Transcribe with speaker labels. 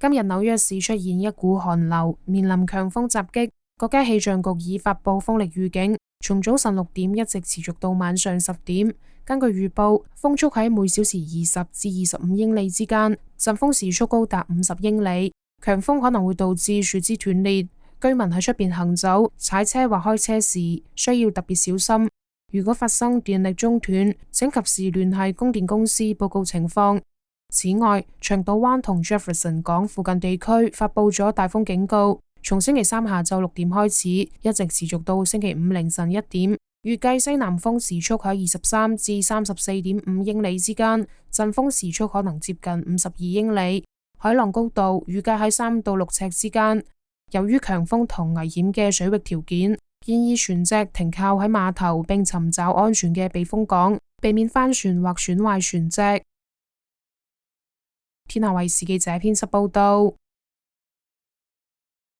Speaker 1: 今日紐約市出現一股寒流，面臨強風襲擊。國家氣象局已發佈風力預警，從早晨6點一直持續到晚上10點。根據預報，風速喺每小時20至25英里之間，陣風時速高達50英里。強風可能會導致樹枝斷裂，居民喺出邊行走、踩車或開車時需要特別小心。如果發生電力中斷，請及時聯繫供電公司報告情況。此外，長島灣同Jefferson港附近地區發佈咗大風警告，從星期三下晝6點開始，一直持續到星期五凌晨1點。預計西南風時速喺23至34.5英里之間，陣風時速可能接近52英里。海浪高度預計喺3到6尺之間。由於強風同危險嘅水域條件，建議船隻停靠喺碼頭並尋找安全嘅避風港，避免翻船或損壞船隻。天下衛視記者編輯報道。